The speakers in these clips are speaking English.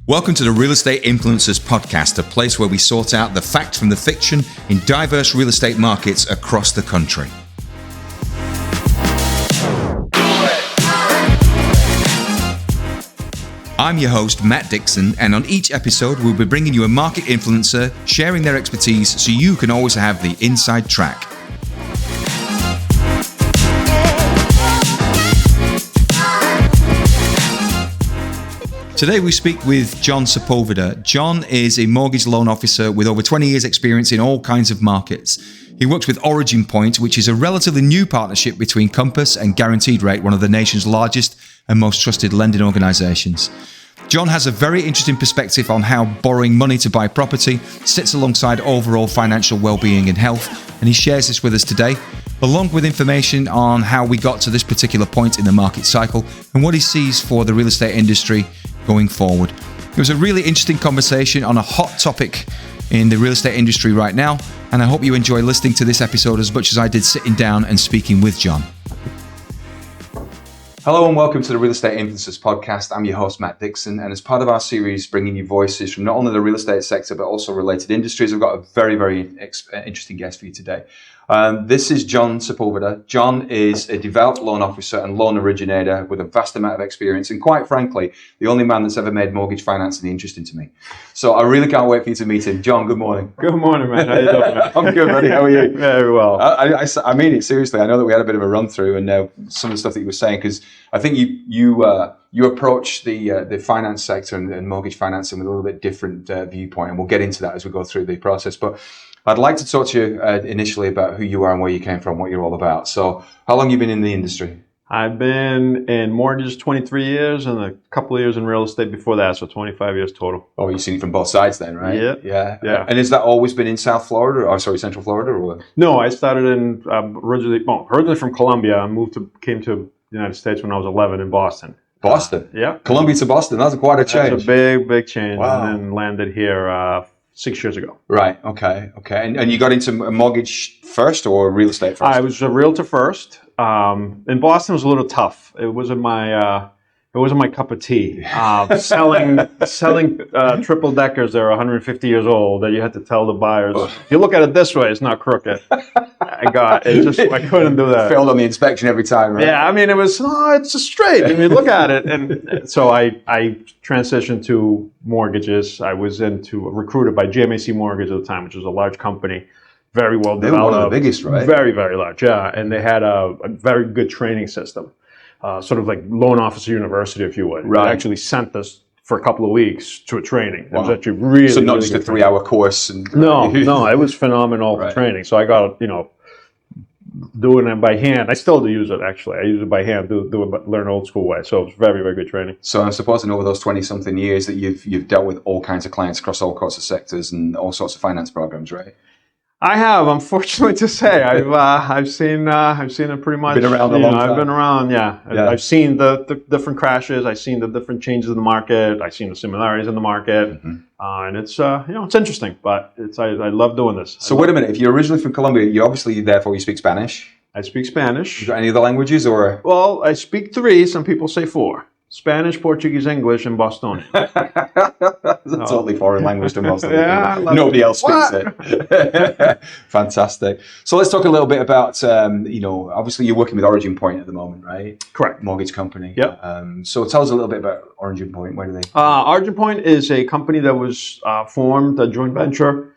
Welcome to the Real Estate Influencers Podcast, a place where we sort out the fact from the fiction in diverse real estate markets across the country. I'm your host, Matt Dixon, and on each episode, we'll be bringing you a market influencer, sharing their expertise so you can always have the inside track. Today we speak with John Sepulveda. John is a mortgage loan officer with over 20 years experience in all kinds of markets. He works with OriginPoint, which is a relatively new partnership between Compass and Guaranteed Rate, one of the nation's largest and most trusted lending organizations. John has a very interesting perspective on how borrowing money to buy property sits alongside overall financial well-being and health, and he shares this with us today, along with information on how we got to this particular point in the market cycle and what he sees for the real estate industry going forward. It was a really interesting conversation on a hot topic in the real estate industry right now, and I hope you enjoy listening to this episode as much as I did sitting down and speaking with John. Hello and welcome to the Real Estate Influencers Podcast. I'm your host, Matt Dixon, and as part of our series bringing you voices from not only the real estate sector but also related industries, I've got a very interesting guest for you today. This is John Sepulveda. John is a developed loan officer and loan originator with a vast amount of experience, and quite frankly, the only man that's ever made mortgage financing interesting to me. So I really can't wait for you to meet him. John, good morning. Good morning, man. How you doing, man? I'm good, buddy. How are you? Very well. I mean it seriously. I know that we had a bit of a run through, and some of the stuff that you were saying, because I think you approach the finance sector and mortgage financing with a little bit different viewpoint, and we'll get into that as we go through the process. But I'd like to talk to you initially about who you are and where you came from, what you're all about. So how long have you been in the industry? I've been in mortgages 23 years and a couple of years in real estate before that, so 25 years total. Oh, you've seen it from both sides then, right? Yeah. And has that always been in Central Florida? Or? No, I started in originally from Colombia. I came to the United States when I was 11 in Boston. Boston? Yeah. Colombia to Boston, that's quite a change. That's a big change. Wow. And then landed here 6 years ago. Right, okay. And you got into a mortgage first or real estate first? I was a realtor first. In Boston, it was a little tough. It wasn't my cup of tea. Selling triple deckers that are 150 years old that you had to tell the buyers, if you look at it this way, it's not crooked. I couldn't do that. Failed on the inspection every time, right? Yeah, I mean, it's just straight. I mean, look at it. And so I transitioned to mortgages. I was recruited by GMAC Mortgage at the time, which was a large company. Very well developed. They were one of the biggest, right? Very, very large, yeah. And they had a very good training system, sort of like loan officer university, if you would. Right. They actually sent us for a couple of weeks to a training. Wow. It was actually really, so not really just a good 3-hour course. No, it was phenomenal Right. training. So I got, doing it by hand. I still do use it, actually. I use it by hand, learn old school way. So it was very, very good training. So I'm supposing over those 20-something years that you've dealt with all kinds of clients across all sorts of sectors and all sorts of finance programs, right? I have, unfortunately to say, I've seen it pretty much. Been around a long time. I've been around, yeah. I've seen the different crashes. I've seen the different changes in the market. I've seen the similarities in the market, and it's it's interesting. But I love doing this. So wait a minute. If you're originally from Colombia, you obviously therefore you speak Spanish. I speak Spanish. You got any other languages or? Well, I speak 3. Some people say 4. Spanish, Portuguese, English, and Bostonian. That's a totally foreign language to most of Yeah, nobody else speaks it. Fantastic. So let's talk a little bit about, obviously you're working with OriginPoint at the moment, right? Correct. Mortgage company. Yep. So tell us a little bit about OriginPoint. Where do they? OriginPoint is a company that was formed, a joint venture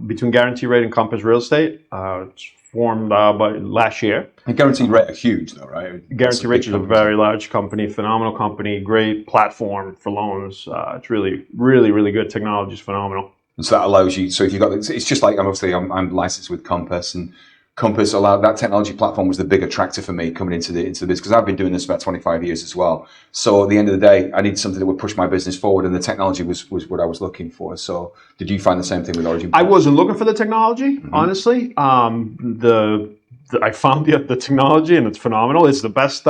between Guaranteed Rate and Compass Real Estate. It's formed by last year. And Guaranteed Rate are huge though, right? Guaranteed Rate is a very large company, phenomenal company, great platform for loans. It's really, really, really good. Technology is phenomenal. And so that allows you, so if you've got, it's just like, obviously I'm licensed with Compass, and Compass allowed, that technology platform was the big attractor for me coming into this, because I've been doing this about 25 years as well. So at the end of the day, I need something that would push my business forward, and the technology was what I was looking for. So did you find the same thing with Origin? I wasn't looking for the technology, honestly. I found the technology, and it's phenomenal. It's the best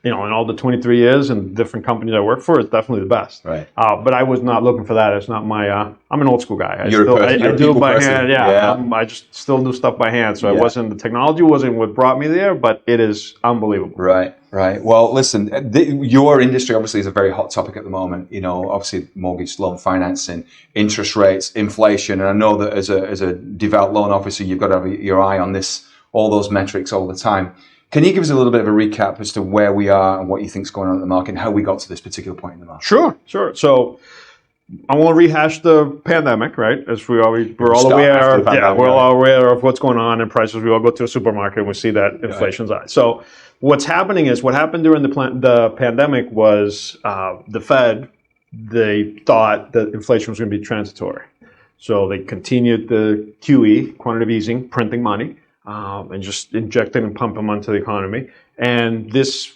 in all the 23 years and different companies I work for, it's definitely the best. Right. But I was not looking for that. It's not my. I'm an old school guy. I You're do people it by person. hand. Yeah. I just still do stuff by hand. So the technology wasn't what brought me there, but it is unbelievable. Right. Well, listen, your industry obviously is a very hot topic at the moment. Obviously mortgage loan financing, interest rates, inflation, and I know that as a devout loan officer, you've got to have your eye on all those metrics all the time. Can you give us a little bit of a recap as to where we are and what you think is going on in the market and how we got to this particular point in the market? Sure. So I won't rehash the pandemic, right? As we're all aware. We're all aware of what's going on in prices. We all go to a supermarket and we see that inflation's high. So what's happening is what happened during the pandemic was the Fed, they thought that inflation was going to be transitory. So they continued the QE, quantitative easing, printing money. And just injecting and pumping them into the economy. And this,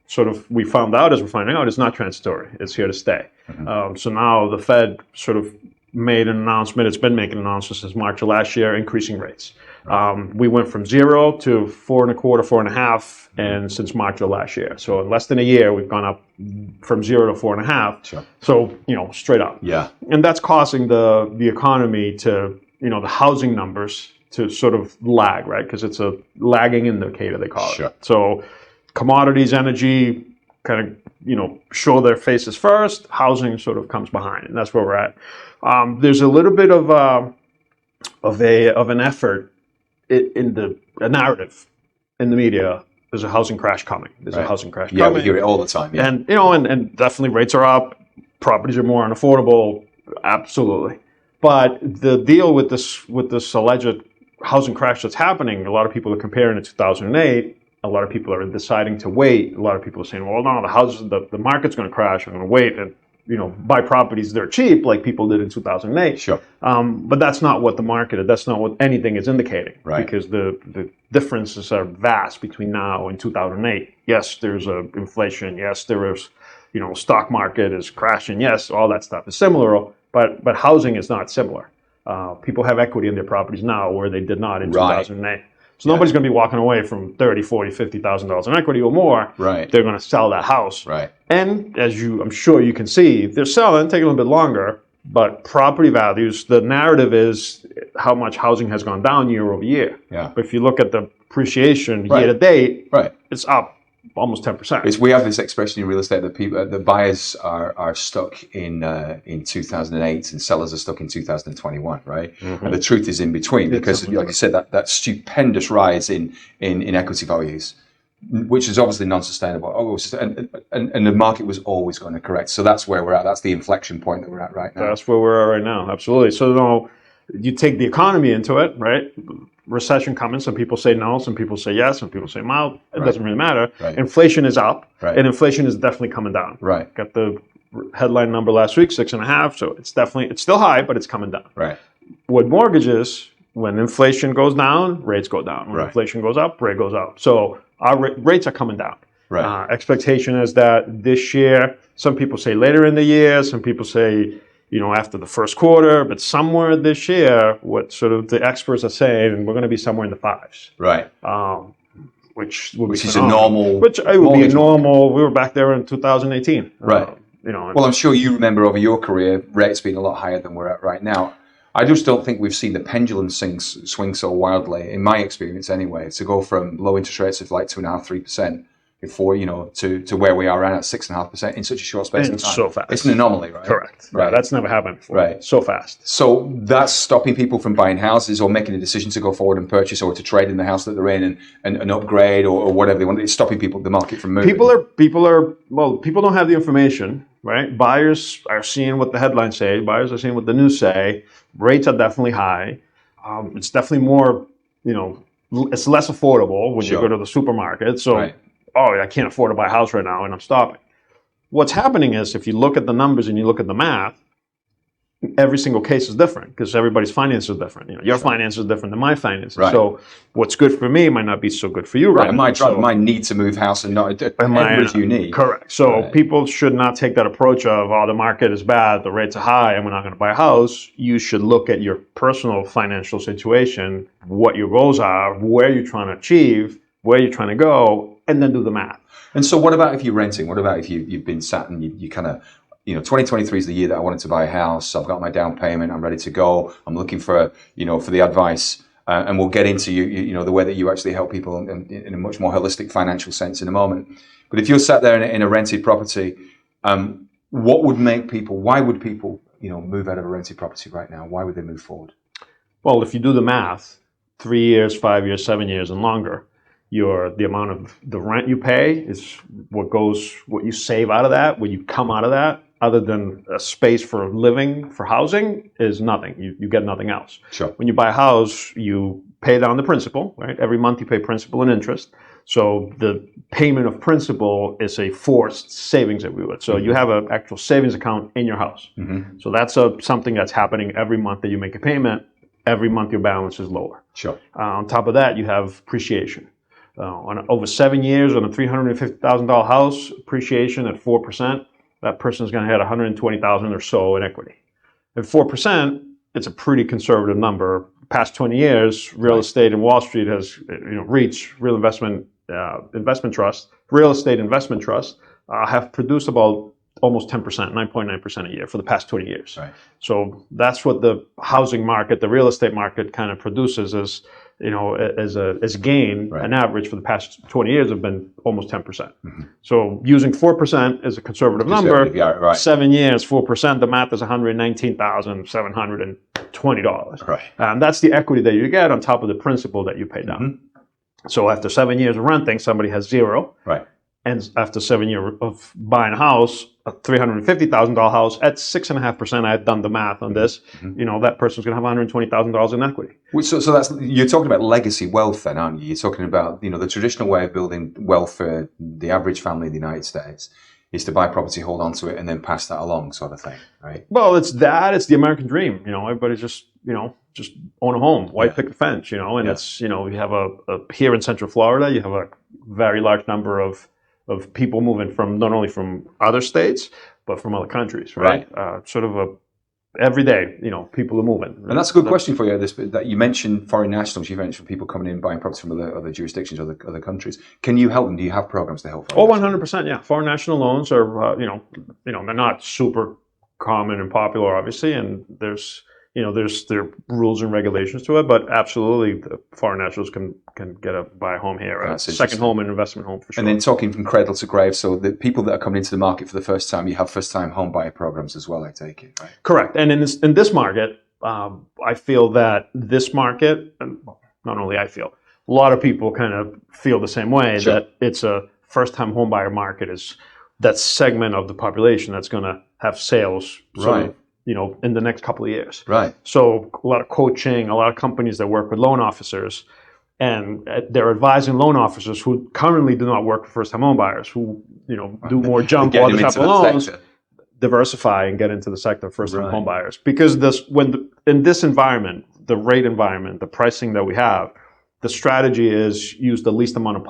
sort of we found out as we're finding out, it's not transitory. It's here to stay. Mm-hmm. So now the Fed sort of made an announcement. It's been making announcements since March of last year, increasing rates. We went from 0 to 4.25, 4.5, and since March of last year. So in less than a year, we've gone up from 0 to 4.5. Sure. So, straight up. Yeah. And that's causing the economy to, the housing numbers to sort of lag, right? Because it's a lagging indicator, they call it. So commodities, energy kind of, show their faces first. Housing sort of comes behind, and that's where we're at. There's a little bit of an effort in a narrative in the media. There's a housing crash coming. There's a housing crash coming. Yeah, we hear it all the time. Yeah. And, and definitely rates are up. Properties are more unaffordable. Absolutely. But the deal with this alleged housing crash that's happening, a lot of people are comparing it to 2008. A lot of people are deciding to wait. A lot of people are saying, well, no, the market's going to crash. I'm going to wait and, buy properties that are cheap like people did in 2008. Sure. But that's not what the market is. That's not what anything is indicating. Right. Because the differences are vast between now and 2008. Yes, there's inflation. Yes, there is, stock market is crashing. Yes, all that stuff is similar, but housing is not similar. People have equity in their properties now where they did not in 2008. So nobody's going to be walking away from $30,000, $40,000, $50,000 in equity or more. Right. They're going to sell that house. Right. And as I'm sure you can see, they're selling, taking a little bit longer, but property values, the narrative is how much housing has gone down year over year. Yeah. But if you look at the appreciation year to date, it's up almost 10%. We have this expression in real estate that the buyers are stuck in 2008 and sellers are stuck in 2021, right? Mm-hmm. And the truth is in between because, like you said, that stupendous rise in equity values, which is obviously non-sustainable. And the market was always going to correct. So that's where we're at. That's the inflection point that we're at right now. That's where we're at right now. Absolutely. So you take the economy into it, right? Recession coming. Some people say no. Some people say yes. Some people say mild. It doesn't really matter. Right. Inflation is up, and inflation is definitely coming down. Right. Got the headline number last week, 6.5. So it's still high, but it's coming down. Right. With mortgages, when inflation goes down, rates go down. When inflation goes up, rate goes up. So our rates are coming down. Right. Expectation is that this year. Some people say later in the year. Some people say, after the first quarter, but somewhere this year, what sort of the experts are saying, we're going to be somewhere in the 5s. Right. Which is a normal. Which it would be a normal. We were back there in 2018. Right. Well, I'm sure you remember over your career, rates being a lot higher than we're at right now. I just don't think we've seen the pendulum swing so wildly, in my experience anyway, to go from low interest rates of like 2.5%, 3%. Before, to where we are at 6.5% in such a short space of time. So fast. It's an anomaly, right? Correct. Right. That's never happened before. Right. So fast. So that's stopping people from buying houses or making a decision to go forward and purchase or to trade in the house that they're in and upgrade or whatever they want. It's stopping the market from moving. People don't have the information, right? Buyers are seeing what the headlines say. Buyers are seeing what the news say. Rates are definitely high. It's definitely more, it's less affordable when you go to the supermarket. So, I can't afford to buy a house right now, and I'm stopping. What's happening is if you look at the numbers and you look at the math, every single case is different because everybody's finances are different. Your finances are different than my finances. Right. So what's good for me might not be so good for you right now. My need to move house and not everybody's unique. Correct. So people should not take that approach of, the market is bad, the rates are high, and we're not going to buy a house. You should look at your personal financial situation, what your goals are, where you're trying to achieve, where you're trying to go, and then do the math. And so what about if you're renting? What about if you've been sat and you kind of, 2023 is the year that I wanted to buy a house. I've got my down payment. I'm ready to go. I'm looking for the advice. And we'll get into the way that you actually help people in a much more holistic financial sense in a moment. But if you're sat there in a rented property, what would make people? Why would people, move out of a rented property right now? Why would they move forward? Well, if you do the math, 3 years, 5 years, 7 years, and longer, the amount of the rent you pay is what you save out of that, what you come out of that, other than a space for living, for housing, is nothing. You get nothing else. Sure. When you buy a house, you pay down the principal, right? Every month you pay principal and interest. So the payment of principal is a forced savings, if we would. So you have an actual savings account in your house. Mm-hmm. So that's something that's happening every month that you make a payment. Every month your balance is lower. Sure. On top of that, you have appreciation. Over 7 years on a $350,000 house, appreciation at 4%, that person is going to hit $120,000 or so in equity. At 4%, it's a pretty conservative number. Past 20 years, real estate in Wall Street has reached real investment trust. Real estate investment trusts have produced about almost 10%, 9.9% a year for the past 20 years. Right. So that's what the housing market, the real estate market kind of produces as a gain. Right. An average for the past 20 years have been almost 10%. Mm-hmm. So using 4% as a conservative number, yeah, right. 7 years, 4%, the math is $119,720. Right. And that's the equity that you get on top of the principal that you pay down. Mm-hmm. So after 7 years of renting, somebody has zero. Right. And after 7 years of buying a house, a $350,000 house at 6.5%, I had done the math on this. Mm-hmm. That person's going to have $120,000 in equity. So that's, you're talking about legacy wealth, then, aren't you? You're talking about the traditional way of building wealth for the average family in the United States is to buy property, hold on to it, and then pass that along, sort of thing, right? Well, it's the American dream. Everybody just own a home, white picket fence, and it's you have here in Central Florida, you have a very large number of people moving from not only from other states but from other countries, right? Sort of every day, people are moving. And that's a good question for you. That you mentioned foreign nationals, you mentioned people coming in buying property from other jurisdictions, other countries. Can you help them? Do you have programs to help? 100%. Yeah, foreign national loans are they're not super common and popular, obviously, and there's there are rules and regulations to it, but absolutely, the foreign nationals can buy a home here, a second home, an investment home for sure. And then talking from cradle to grave, so the people that are coming into the market for the first time, you have first-time home buyer programs as well, I take it, right? Correct. And in this market, I feel that this market, and not only I feel, a lot of people kind of feel the same way, sure, that it's a first-time home buyer market is that segment of the population that's going to have sales, right, in the next couple of years. Right. So a lot of coaching, a lot of companies that work with loan officers, and they're advising loan officers who currently do not work with first-time home buyers, who do more jump or other type of loans, sector, diversify and get into the sector of first-time home buyers. Because in this environment, the rate environment, the pricing that we have, the strategy is use the least amount of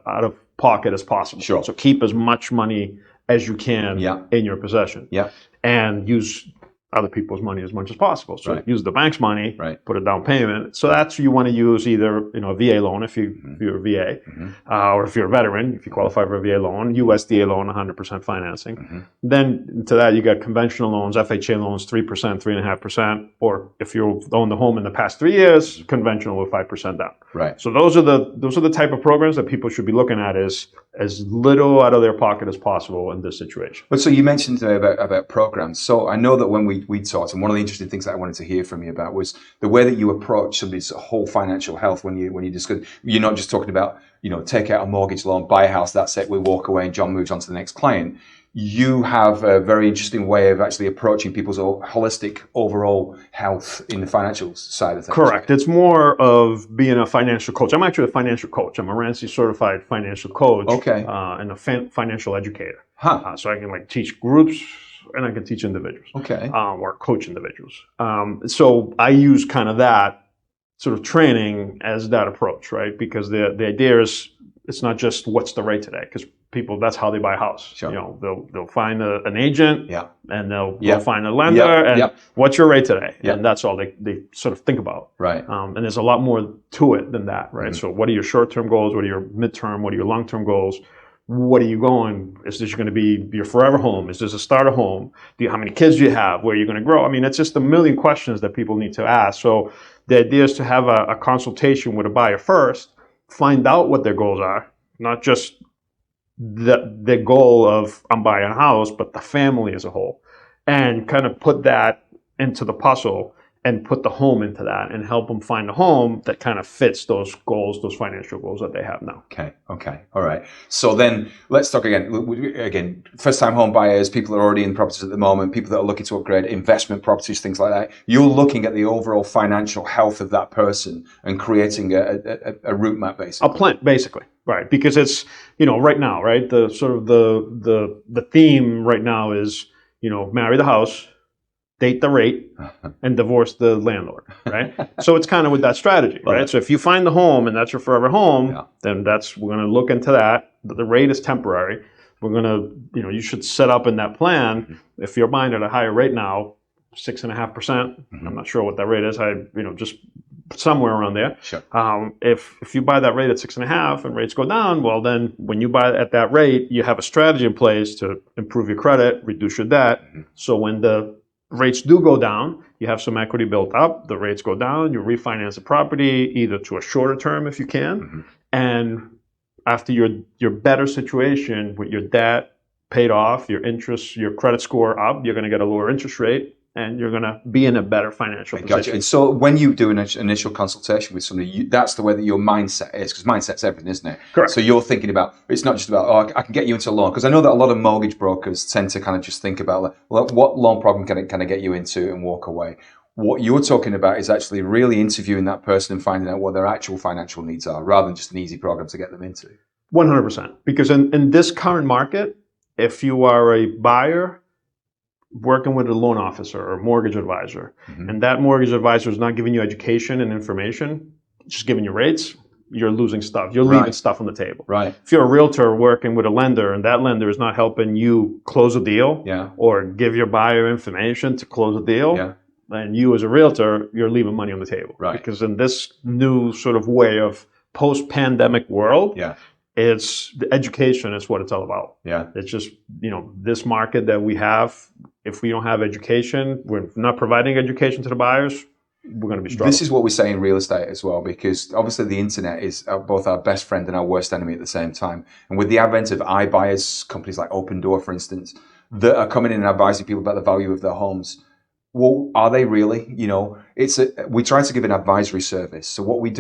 out of pocket as possible. Sure. So keep as much money as you can in your possession. Yeah. And use other people's money as much as possible. So use the bank's money, put a down payment. So that's you want to use either a VA loan if you're a VA, or if you're a veteran, if you qualify for a VA loan, USDA loan, 100% financing. Then to that you got conventional loans, FHA loans, 3%, 3.5%, or if you own the home in the past 3 years, conventional with 5% down. Right. So those are the type of programs that people should be looking at is as little out of their pocket as possible in this situation. But so you mentioned today about programs. So I know that when we talked, and one of the interesting things that I wanted to hear from you about was the way that you approach somebody's whole financial health when you discuss. You're not just talking about take out a mortgage loan, buy a house, that's it, we walk away, and John moves on to the next client. You have a very interesting way of actually approaching people's holistic overall health in the financial side of things. Correct. It's more of being a financial coach. I'm actually a financial coach. I'm a RANSI certified financial coach. Okay. And a financial educator. Huh. So I can teach groups and I can teach individuals. Okay. Or coach individuals. So I use kind of that sort of training as that approach, right? Because the idea is it's not just what's the rate today, because people, that's how they buy a house. Sure. You know, they'll find an agent, Yeah. and they'll Yep. find a lender, Yep. and Yep. what's your rate today? Yep. And that's all they sort of think about. Right. And there's a lot more to it than that, right? So what are your short-term goals? What are your midterm? What are your long-term goals? What are you going? Is this going to be your forever home? Is this a starter home? How many kids do you have? Where are you going to grow? I mean, it's just a million questions that people need to ask. So the idea is to have a consultation with a buyer first, find out what their goals are, not just the goal of I'm buying a house, but the family as a whole, and kind of put that into the puzzle and put the home into that and help them find a home that kind of fits those goals, those financial goals that they have now. Okay. All right. So then let's talk again, first-time home buyers, people that are already in properties at the moment, people that are looking to upgrade, investment properties, things like that. You're looking at the overall financial health of that person and creating a route map, basically. A plan, basically. Right. Because it's, right now, right, the sort of the theme right now is, marry the house, date the rate, and divorce the landlord, right? So it's kind of with that strategy, right? So if you find the home and that's your forever home, then we're going to look into that. The rate is temporary. We're going to, you should set up in that plan. If you're buying at a higher rate now, 6.5%, I'm not sure what that rate is. Just somewhere around there. Sure. If you buy that rate at 6.5 and rates go down, well, then when you buy at that rate, you have a strategy in place to improve your credit, reduce your debt. So when the rates do go down, you have some equity built up, the rates go down, you refinance the property either to a shorter term if you can, and after your better situation with your debt paid off, your interest, your credit score up, you're going to get a lower interest rate, and you're going to be in a better financial position. Gotcha. And so when you do an initial consultation with somebody, that's the way that your mindset is, because mindset's everything, isn't it? Correct. So you're thinking about, it's not just about, I can get you into a loan, because I know that a lot of mortgage brokers tend to kind of just think about, what loan problem can I get you into and walk away. What you're talking about is actually really interviewing that person and finding out what their actual financial needs are, rather than just an easy program to get them into. 100%. Because in this current market, if you are a buyer working with a loan officer or mortgage advisor, and that mortgage advisor is not giving you education and information, just giving you rates, you're losing stuff. You're leaving stuff on the table. Right. If you're a realtor working with a lender and that lender is not helping you close a deal or give your buyer information to close a deal, then you as a realtor, you're leaving money on the table. Right. Because in this new sort of way of post-pandemic world, it's the education is what it's all about. It's just, this market that we have, if we don't have education, we're not providing education to the buyers, we're going to be struggling. This is what we say in real estate as well, because obviously the internet is both our best friend and our worst enemy at the same time. And with the advent of iBuyers, companies like Open Door, for instance, that are coming in and advising people about the value of their homes, well, are they really? We try to give an advisory service. So what we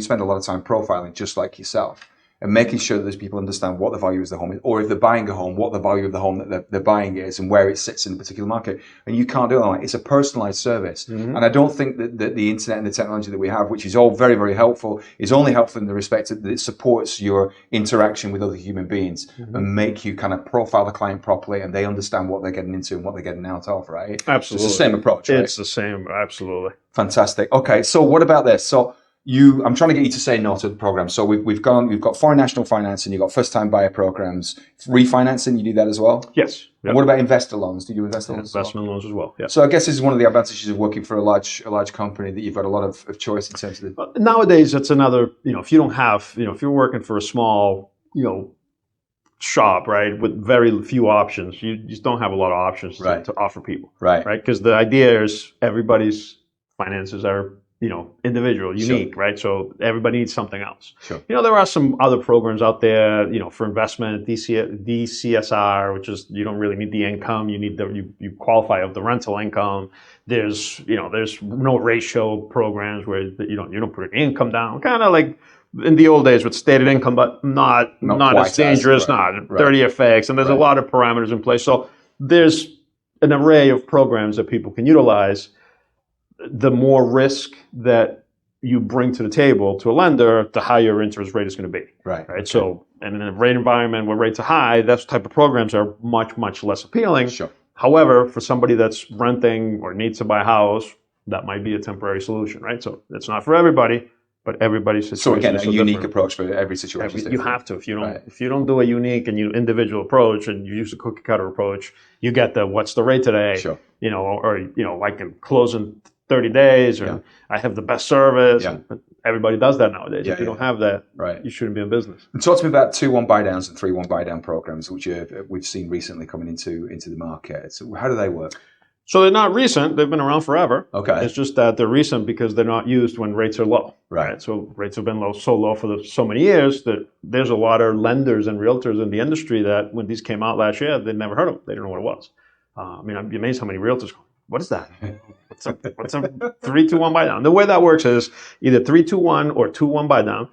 spend a lot of time profiling, just like yourself, and making sure that those people understand what the value of the home is, or if they're buying a home, what the value of the home that they're buying is and where it sits in a particular market. And you can't do that. It's a personalized service. And I don't think that the internet and the technology that we have, which is all very, very helpful, is only helpful in the respect that it supports your interaction with other human beings and make you kind of profile the client properly, and they understand what they're getting into and what they're getting out of, right? Absolutely. So it's the same approach, right? It's the same, absolutely. Fantastic. Okay, so what about this? So I'm trying to get you to say no to the program. So we've got foreign national financing, you've got first-time buyer programs, refinancing. You do that as well? Yes. And what about investor loans? Do you do investor loans? Investment loans as well. Yeah. So I guess this is one of the advantages of working for a large company, that you've got a lot of choice in terms of the. Nowadays, it's another. If you don't have, if you're working for a small, shop, right, with very few options, you just don't have a lot of options to offer people. Right. Because the idea is everybody's finances are individual, unique, right? So everybody needs something else. Sure. There are some other programs out there, for investment, DCSR, which is you don't really need the income, you need you qualify of the rental income. There's no ratio programs where you don't put your income down, kind of like in the old days with stated income, but not as dangerous, not 30-year fixed, and there's a lot of parameters in place. So there's an array of programs that people can utilize. The more risk that you bring to the table to a lender, the higher interest rate is going to be. Right. Okay. So, and in a rate environment where rates are high, those type of programs are much, much less appealing. Sure. However, for somebody that's renting or needs to buy a house, that might be a temporary solution, right? So it's not for everybody, but everybody's situation. So again, is a so unique different. approach for every situation. You have to. If you don't do a unique and individual approach, and you use the cookie cutter approach, you get the what's the rate today? Sure. Or I can close in 30 days, or I have the best service. Yeah. But everybody does that nowadays. Yeah, if you don't have that, right, you shouldn't be in business. And talk to me about 2-1 buy downs and 3-1 buy down programs, which we've seen recently coming into the market. So how do they work? So they're not recent. They've been around forever. Okay. It's just that they're recent because they're not used when rates are low. Right. So rates have been so low for so many years that there's a lot of lenders and realtors in the industry that when these came out last year, they'd never heard of them. They didn't know what it was. I'd be amazed how many realtors go, what is that? What's a 3-2-1 buy down? The way that works is either 3-2-1 or 2-1 buy down.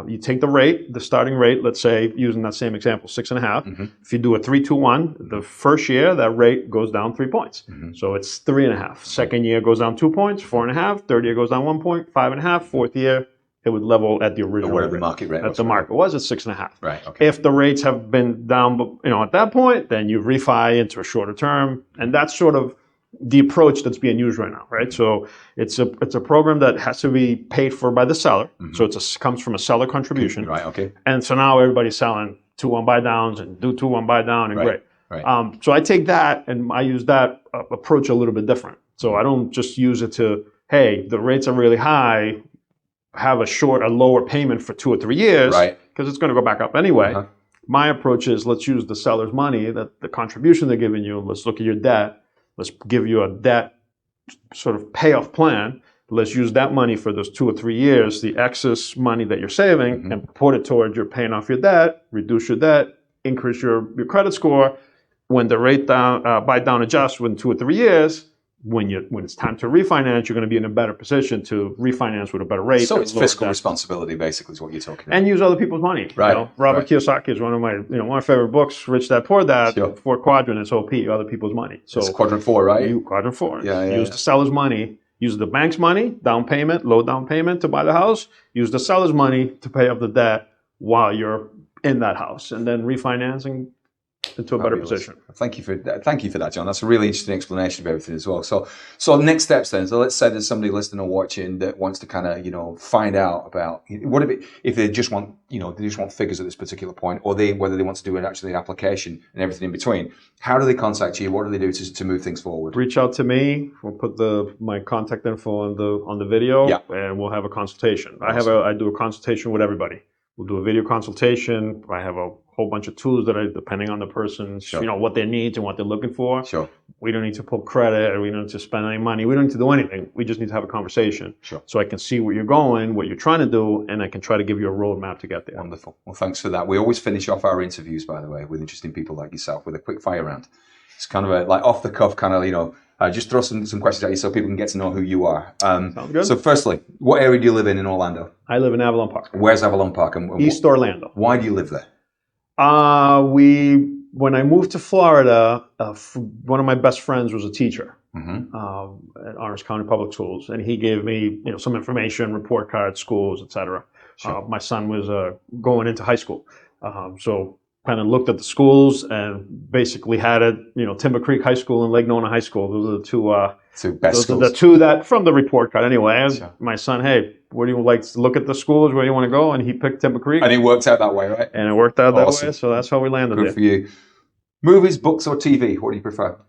You take the starting rate, let's say, using that same example, 6.5. Mm-hmm. If you do a 3-2-1, the first year, that rate goes down 3 points. Mm-hmm. So it's 3.5. Second year goes down 2 points, 4.5. Third year goes down 1 point, 5.5. Fourth year, it would level at the original whatever the market rate was. The market was at 6.5. Right. Okay. If the rates have been down, at that point, then you refi into a shorter term, and that's sort of the approach that's being used right now, right? So it's a program that has to be paid for by the seller. Mm-hmm. So it comes from a seller contribution. Right. Okay. And so now everybody's selling 2-1 buy downs and do 2-1 buy down and great. Right. So I take that and I use that approach a little bit different. So I don't just use it to, hey, the rates are really high, have a lower payment for 2 or 3 years, right? Because it's going to go back up anyway. Uh-huh. My approach is let's use the seller's money, the contribution they're giving you. Let's look at your debt. Let's give you a debt sort of payoff plan. Let's use that money for those 2 or 3 years, the excess money that you're saving, mm-hmm. and put it towards your paying off your debt, reduce your debt, increase your credit score. When the rate buy down adjusts within 2 or 3 years, when it's time to refinance, you're going to be in a better position to refinance with a better rate. So it's fiscal responsibility, basically, is what you're talking about. And use other people's money. Right. Robert Kiyosaki is one of my favorite books, Rich Dad Poor Dad. Sure. 4 quadrant is OP, other people's money. So it's quadrant 4, right? Quadrant 4. Use the seller's money. Use the bank's money, low down payment to buy the house. Use the seller's money to pay off the debt while you're in that house, and then refinancing into a better position. Thank you for that, John. That's a really interesting explanation of everything as well. So next steps then. So let's say there's somebody listening or watching that wants to kind of find out about what if they just want figures at this particular point, or whether they want to do an application and everything in between. How do they contact you? What do they do to move things forward? Reach out to me. We'll put my contact info on the video, and we'll have a consultation. Awesome. I do a consultation with everybody. We'll do a video consultation. I have a whole bunch of tools that depending on the person's, what their needs and what they're looking for. Sure. We don't need to pull credit, or we don't need to spend any money. We don't need to do anything. We just need to have a conversation. Sure. So I can see where you're going, what you're trying to do, and I can try to give you a roadmap to get there. Wonderful. Well, thanks for that. We always finish off our interviews, by the way, with interesting people like yourself with a quick fire round. It's kind of a off the cuff kind of, just throw some questions at you so people can get to know who you are. Sounds good. So firstly, what area do you live in Orlando? I live in Avalon Park. Where's Avalon Park? And East Orlando. Why do you live there? When I moved to Florida, one of my best friends was a teacher, mm-hmm. At Orange County Public Schools, and he gave me some information, report cards, schools, etc. Sure. My son was going into high school, so kind of looked at the schools and basically had it, Timber Creek High School and Lake Nona High School. Those are the two best schools. The two that from the report card anyway. Sure. My son, hey, where do you like to look at the schools? Where do you want to go? And he picked Timber Creek. And it worked out that way, right? And it worked out that way. So that's how we landed there. Good for you. Movies, books, or TV? What do you prefer?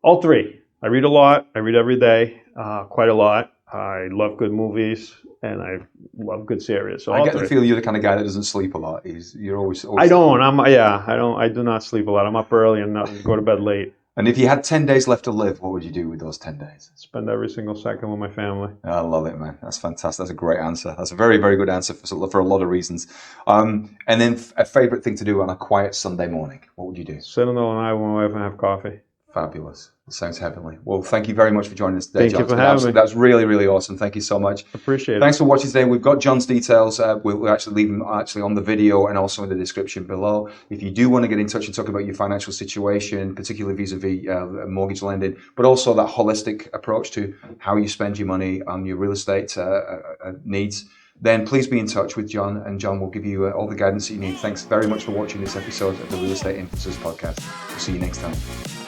All 3. I read a lot. I read every day, quite a lot. I love good movies, and I love good series. So I get the feel you're the kind of guy that doesn't sleep a lot. You're always I don't. I do not sleep a lot. I'm up early and go to bed late. And if you had 10 days left to live, what would you do with those 10 days? Spend every single second with my family. I love it, man. That's fantastic. That's a great answer. That's a very, very good answer for a lot of reasons. And then a favorite thing to do on a quiet Sunday morning, what would you do? Sit on the night with my wife and have coffee. Fabulous. It sounds heavenly. Well, thank you very much for joining us today, John. Thank you for having me. That's really, really awesome. Thank you so much. Appreciate it. Thanks for watching today. We've got John's details. We'll actually leave them on the video and also in the description below. If you do want to get in touch and talk about your financial situation, particularly vis-a-vis mortgage lending, but also that holistic approach to how you spend your money on your real estate needs, then please be in touch with John, and John will give you all the guidance that you need. Thanks very much for watching this episode of the Real Estate Influencers Podcast. We'll see you next time.